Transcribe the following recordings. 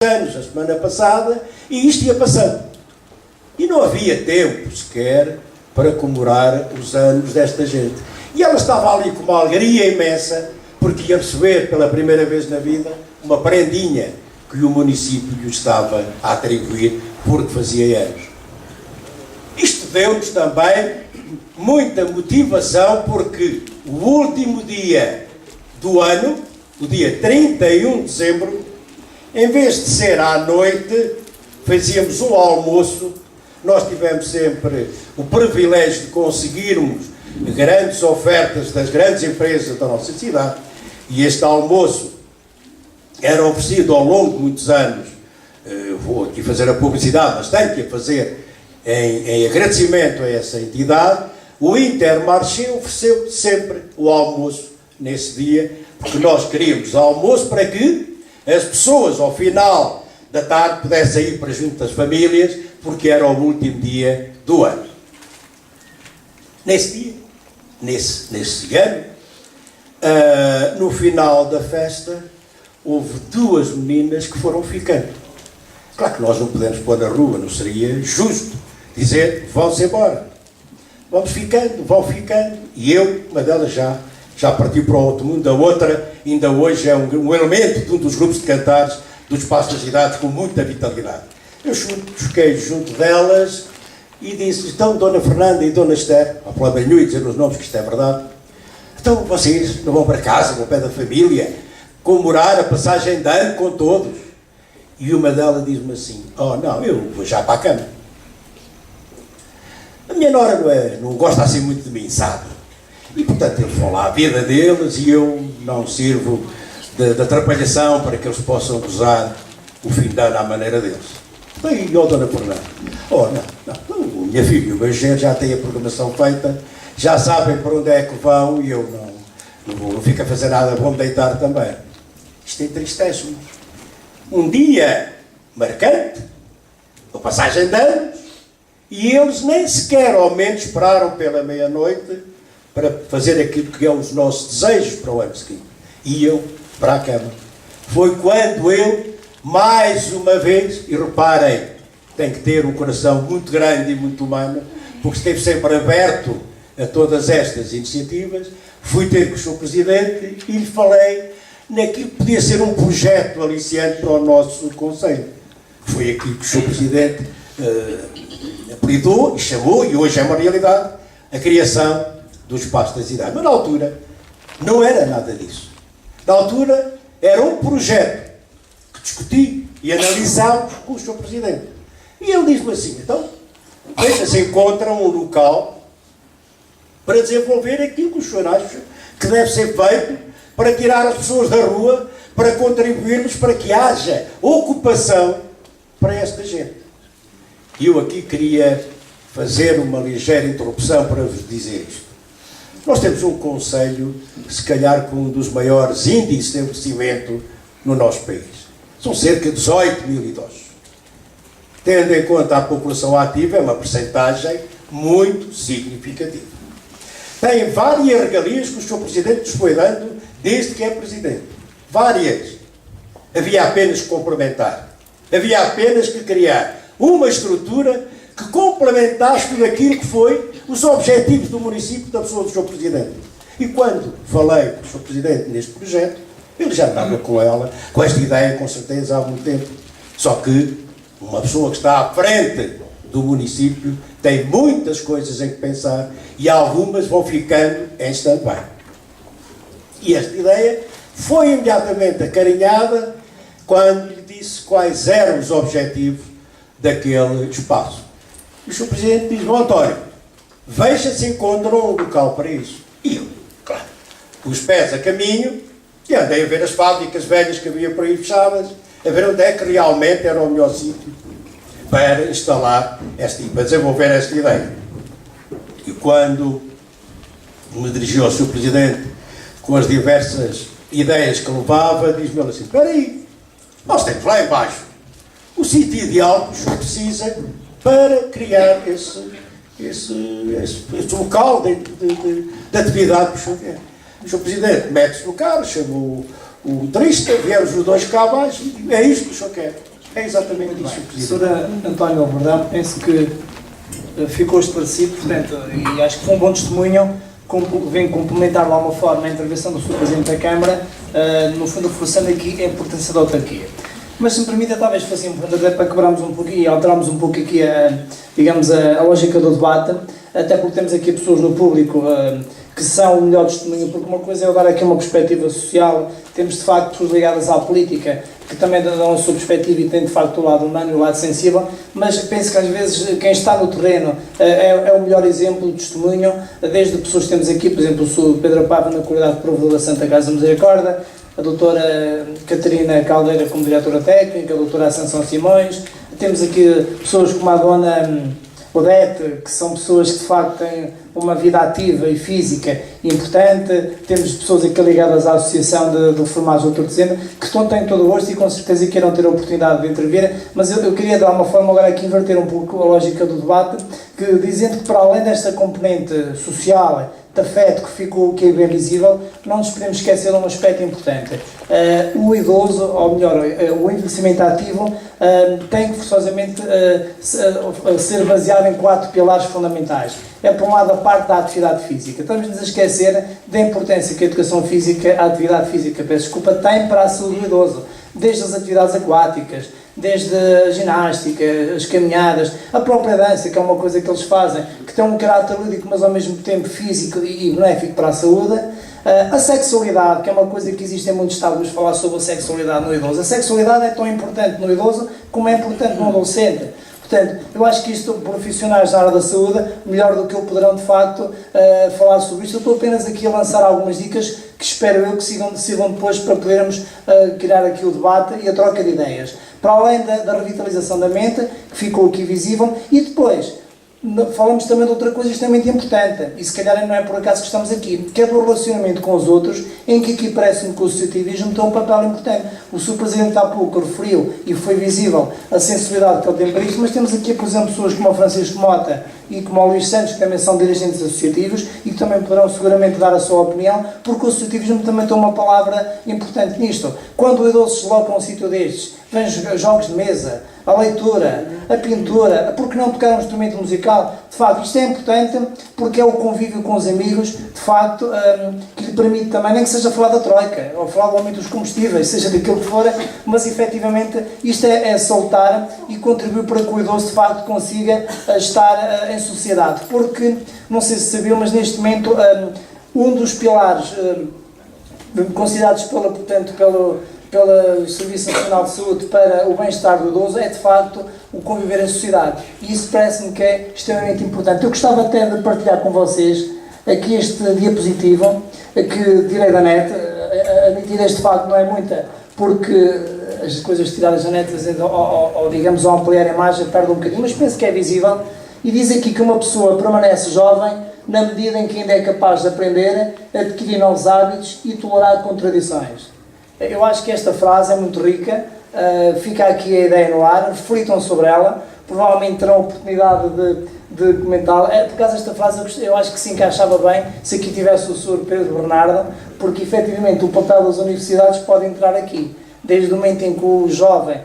anos, a semana passada, e isto ia passando. E não havia tempo sequer para comemorar os anos desta gente. E ela estava ali com uma alegria imensa, porque ia receber pela primeira vez na vida uma prendinha que o município lhe estava a atribuir porque fazia anos. Isto deu-nos também muita motivação, porque o último dia do ano, o dia 31 de dezembro, em vez de ser à noite, fazíamos um almoço. Nós tivemos sempre o privilégio de conseguirmos grandes ofertas das grandes empresas da nossa cidade, e este almoço era oferecido ao longo de muitos anos. Vou aqui fazer a publicidade, mas tenho que a fazer em agradecimento a essa entidade. O Intermarché ofereceu sempre o almoço nesse dia, porque nós queríamos almoço para que as pessoas ao final da tarde pudessem ir para junto das famílias, porque era o último dia do ano. Nesse dia, nesse ano, no final da festa, houve duas meninas que foram ficando. Claro que nós não podemos pôr na rua, não seria justo dizer, vão-se embora. Vamos ficando, vão ficando. E uma delas já partiu para o outro mundo, a outra ainda hoje é um elemento de um dos grupos de cantares do Espaço das Idades com muita vitalidade. Eu fiquei junto delas e disse, então, Dona Fernanda e Dona Esther, a falar bem e dizer os nomes, que isto é verdade, então vocês não vão para casa, vão ao pé da família, comemorar a passagem de ano com todos? E uma delas diz-me assim, oh não, eu vou já para a cama. A minha nora não gosta assim muito de mim, sabe? E portanto eles vão lá à vida deles e eu não sirvo de atrapalhação para que eles possam gozar o fim de ano à maneira deles. E ó, Dona Fernanda, oh não, minha filha e o meu genro já têm a programação feita, já sabem para onde é que vão e eu não fico a fazer nada, vou-me deitar também. Isto entristece-me. Um dia marcante, a passagem de anos, e eles nem sequer ao menos esperaram pela meia-noite para fazer aquilo que é os nossos desejos para o ano seguinte. E eu para a cama. Foi quando eu, mais uma vez, e reparem, tem que ter um coração muito grande e muito humano, porque esteve sempre aberto a todas estas iniciativas, fui ter com o Sr. Presidente e lhe falei naquilo que podia ser um projeto aliciante para o nosso Conselho. Foi aquilo que o Sr. Presidente apelidou e chamou, e hoje é uma realidade, a criação do Espaço das Idades. Mas na altura não era nada disso. Na altura era um projeto que discuti e analisámos com o Sr. Presidente. E ele diz-me assim, então, se encontra um local para desenvolver aquilo que o senhor acha que deve ser feito para tirar as pessoas da rua, para contribuirmos para que haja ocupação para esta gente. E eu aqui queria fazer uma ligeira interrupção para vos dizer isto. Nós temos um concelho, se calhar, com um dos maiores índices de envelhecimento no nosso país. São cerca de 18 mil idosos. Tendo em conta a população ativa, é uma percentagem muito significativa. Tem várias regalias que o Sr. Presidente nos foi dando desde que é Presidente. Várias. Havia apenas que complementar. Havia apenas que criar uma estrutura que complementasse tudo aquilo que foi os objetivos do município da pessoa do Sr. Presidente. E quando falei com o Sr. Presidente neste projeto, ele já estava com esta ideia, com certeza, há algum tempo. Só que uma pessoa que está à frente do município tem muitas coisas em que pensar e algumas vão ficando em stand-by. E esta ideia foi imediatamente acarinhada quando lhe disse quais eram os objetivos daquele espaço. E o Sr. Presidente diz, António, veja se encontram um local para isso. E eu, claro, os pés a caminho e andei a ver as fábricas velhas que havia por aí fechadas, a ver onde é que realmente era o melhor sítio para instalar para desenvolver esta ideia. E quando me dirigi ao Sr. Presidente com as diversas ideias que levava, diz-me ele assim, espera aí, nós temos lá embaixo o sítio ideal que o senhor precisa para criar esse local de atividade que o senhor quer. O Sr. Presidente mete-se no carro, chamou o motorista, vieram os dois cá abaixo, e é isto que o senhor quer. É exatamente isso que o Presidente. Sra. António Alverdão, penso que ficou esclarecido, portanto, e acho que foi um bom testemunho, vem complementar de alguma forma a intervenção do Sr. Presidente da Câmara, no fundo reforçando aqui a importância da autarquia. Mas se me permite, talvez fosse importante até para quebrarmos um pouco e alterarmos um pouco aqui a lógica do debate, até porque temos aqui pessoas no público que são o melhor testemunho, porque uma coisa é eu dar aqui uma perspectiva social, temos de facto pessoas ligadas à política, que também dão a sua perspectiva e têm de facto o lado humano e o lado sensível, mas penso que às vezes quem está no terreno é o melhor exemplo de testemunho, desde pessoas que temos aqui, por exemplo, o Sr. Pedro Pava na qualidade de provedor da Santa Casa da Misericórdia, a doutora Catarina Caldeira como diretora técnica, a doutora Ascensão Simões, temos aqui pessoas como a dona Odete, que são pessoas que de facto têm uma vida ativa e física importante, temos pessoas aqui ligadas à Associação de Reformados do Tortezeno, que têm todo o gosto e com certeza que irão ter a oportunidade de intervir, mas eu queria de alguma forma agora aqui inverter um pouco a lógica do debate, dizendo que para além desta componente social, de afeto que é bem visível, não nos podemos esquecer de um aspecto importante. O idoso, ou melhor, o envelhecimento ativo tem que forçosamente ser baseado em 4 pilares fundamentais. É, por um lado, a parte da atividade física. Estamos-nos a esquecer da importância que a educação física, a atividade física, tem para a saúde do idoso. Desde as atividades aquáticas, desde a ginástica, as caminhadas, a própria dança, que é uma coisa que eles fazem, que tem um caráter lúdico, mas ao mesmo tempo físico e benéfico para a saúde. A sexualidade, que é uma coisa que existe em muitos tabus, falar sobre a sexualidade no idoso. A sexualidade é tão importante no idoso como é importante no adolescente. Portanto, eu acho que isto, profissionais da área da saúde, melhor do que eu poderão de facto falar sobre isto. Eu estou apenas aqui a lançar algumas dicas que espero eu que sigam depois para podermos criar aqui o debate e a troca de ideias. Para além da revitalização da mente, que ficou aqui visível, e depois falamos também de outra coisa extremamente importante, e se calhar não é por acaso que estamos aqui, que é do relacionamento com os outros, em que aqui parece-me que o associativismo tem um papel importante. O Sr. Presidente há pouco referiu, e foi visível, a sensibilidade que ele tem para isto, mas temos aqui, por exemplo, pessoas como o Francisco Mota e como o Luís Santos, que também são dirigentes associativos e que também poderão seguramente dar a sua opinião, porque o associativismo também tem uma palavra importante nisto. Quando o idoso se desloca a um sítio destes, vem jogos de mesa, a leitura, a pintura, por que não tocar um instrumento musical? De facto, isto é importante porque é o convívio com os amigos, de facto, que lhe permite também, nem que seja falar da troika, ou falar do aumento dos combustíveis, seja daquilo que for, mas efetivamente isto é soltar e contribuir para que o idoso de facto consiga estar em sociedade. Porque, não sei se sabiam, mas neste momento um dos pilares considerados pelo Serviço Nacional de Saúde para o bem-estar do idoso é de facto o conviver em sociedade, e isso parece-me que é extremamente importante. Eu gostava até de partilhar com vocês aqui este diapositivo que tirei da net. A nitidez de facto não é muita, porque as coisas tiradas da net, digamos, ao ampliar a imagem, perde um bocadinho, mas penso que é visível, e diz aqui que uma pessoa permanece jovem na medida em que ainda é capaz de aprender, adquirir novos hábitos e tolerar contradições. Eu acho que esta frase é muito rica, fica aqui a ideia no ar, reflitam sobre ela, provavelmente terão a oportunidade de comentá-la. Por causa desta frase eu acho que se encaixava bem se aqui tivesse o Sr. Pedro Bernardo, porque efetivamente o papel das universidades pode entrar aqui. Desde o momento em que o jovem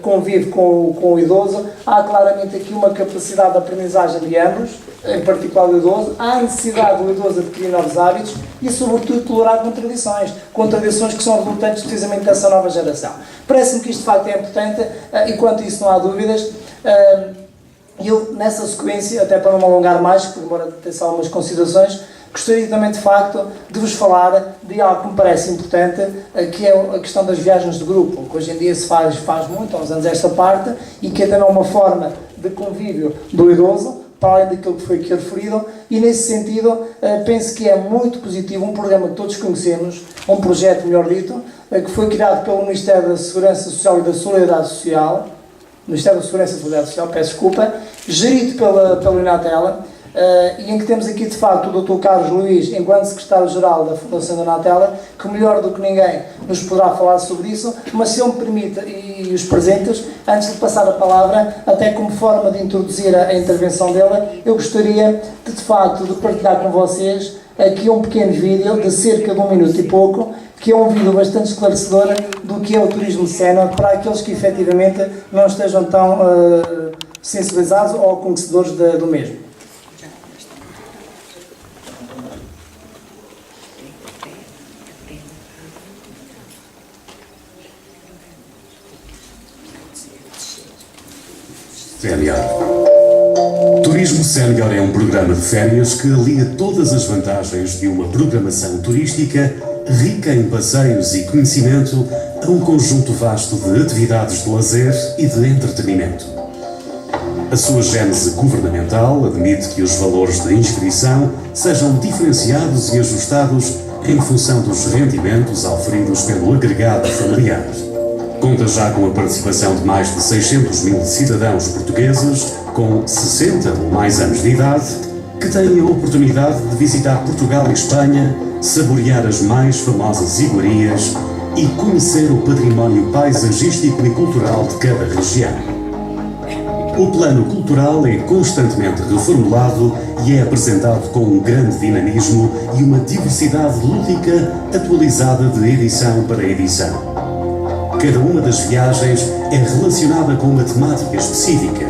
convive com o idoso, há claramente aqui uma capacidade de aprendizagem de ambos, em particular do idoso, há a necessidade do idoso adquirir novos hábitos e, sobretudo, tolerar contradições que são resultantes precisamente dessa nova geração. Parece-me que isto de facto é importante, e quanto a isso não há dúvidas. Eu, nessa sequência, até para não me alongar mais, porque embora tenha algumas considerações, gostaria também, de facto, de vos falar de algo que me parece importante, que é a questão das viagens de grupo, que hoje em dia se faz muito, há uns anos esta parte, e que é também uma forma de convívio do idoso, para além daquilo que foi aqui referido, e nesse sentido penso que é muito positivo um programa que todos conhecemos, um projeto, melhor dito, que foi criado pelo Ministério da Segurança Social e da Solidariedade Social, Ministério da Segurança e da Solidariedade Social, peço desculpa, gerido pela Inatela, e em que temos aqui de facto o Dr. Carlos Luís, enquanto Secretário-Geral da Fundação da Inatela, que melhor do que ninguém nos poderá falar sobre isso, mas se ele me permite, e os presentes, antes de passar a palavra, até como forma de introduzir a intervenção dele, eu gostaria de facto de partilhar com vocês aqui um pequeno vídeo de cerca de 1 minuto e pouco, que é um vídeo bastante esclarecedor do que é o turismo de cena para aqueles que efetivamente não estejam tão sensibilizados ou conhecedores do mesmo. Sénior. Turismo Sénior é um programa de férias que alia todas as vantagens de uma programação turística rica em passeios e conhecimento a um conjunto vasto de atividades de lazer e de entretenimento. A sua gênese governamental admite que os valores de inscrição sejam diferenciados e ajustados em função dos rendimentos auferidos pelo agregado familiar. Conta já com a participação de mais de 600 mil cidadãos portugueses com 60 ou mais anos de idade que têm a oportunidade de visitar Portugal e Espanha, saborear as mais famosas iguarias e conhecer o património paisagístico e cultural de cada região. O plano cultural é constantemente reformulado e é apresentado com um grande dinamismo e uma diversidade lúdica atualizada de edição para edição. Cada uma das viagens é relacionada com uma temática específica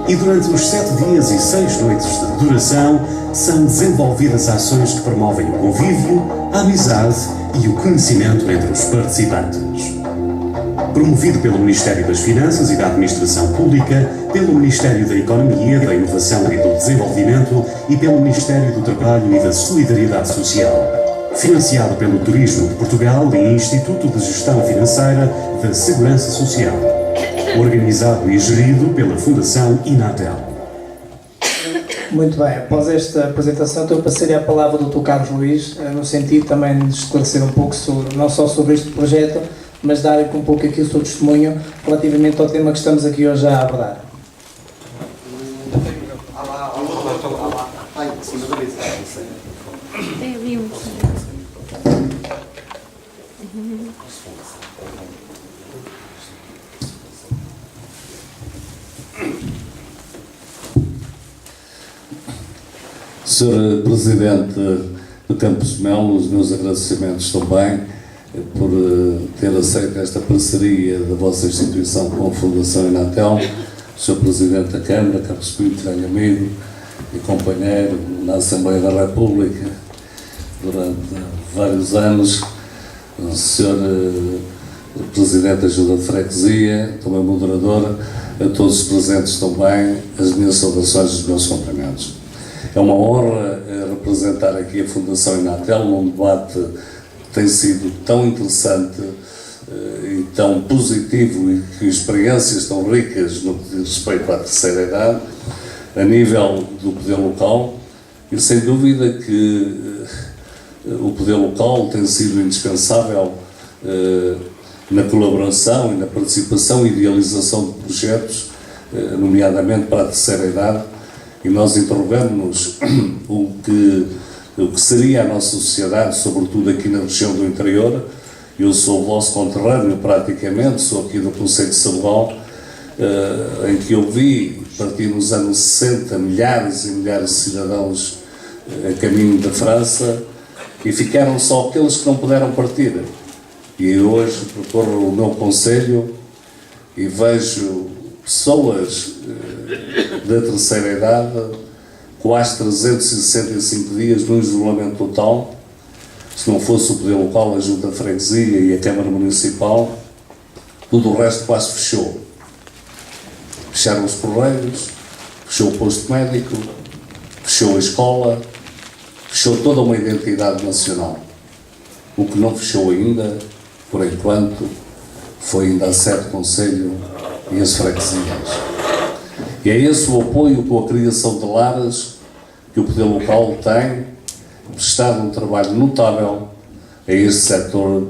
e durante os 7 dias e 6 noites de duração são desenvolvidas ações que promovem o convívio, a amizade e o conhecimento entre os participantes. Promovido pelo Ministério das Finanças e da Administração Pública, pelo Ministério da Economia, da Inovação e do Desenvolvimento e pelo Ministério do Trabalho e da Solidariedade Social. Financiado pelo Turismo de Portugal e Instituto de Gestão Financeira da Segurança Social. Organizado e gerido pela Fundação Inatel. Muito bem, após esta apresentação, então eu passaria a palavra ao Dr. Carlos Luís, no sentido também de esclarecer um pouco, não só sobre este projeto, mas dar um pouco aqui o seu testemunho relativamente ao tema que estamos aqui hoje a abordar. Sr. Presidente do Campos Melo, os meus agradecimentos também por ter aceito esta parceria da vossa instituição com a Fundação Inatel, Sr. Presidente da Câmara, Carlos Pinto, grande amigo e companheiro na Assembleia da República durante vários anos, o Sr. Presidente da Junta de Freguesia, também moderador, a todos os presentes também, as minhas saudações e os meus cumprimentos. É uma honra representar aqui a Fundação Inatel num debate que tem sido tão interessante e tão positivo e que experiências tão ricas no que diz respeito à terceira idade, a nível do poder local, e sem dúvida que o poder local tem sido indispensável na colaboração e na participação e idealização de projetos, nomeadamente para a terceira idade, e nós interrogamos-nos o que seria a nossa sociedade, sobretudo aqui na região do interior. Eu sou o vosso conterrâneo praticamente, sou aqui do Concelho de Sabugal, em que eu vi, a partir dos anos 60, milhares e milhares de cidadãos a caminho da França, e ficaram só aqueles que não puderam partir. E hoje percorro o meu concelho e vejo pessoas da terceira idade, quase 365 dias no isolamento total. Se não fosse o poder local, a Junta de Freguesia e a Câmara Municipal, tudo o resto quase fechou. Fecharam os correios, fechou o posto médico, fechou a escola, fechou toda uma identidade nacional. O que não fechou ainda, por enquanto, foi ainda a sede do Conselho e as freguesias. E é esse o apoio com a criação de lares que o poder local tem prestado um trabalho notável a este setor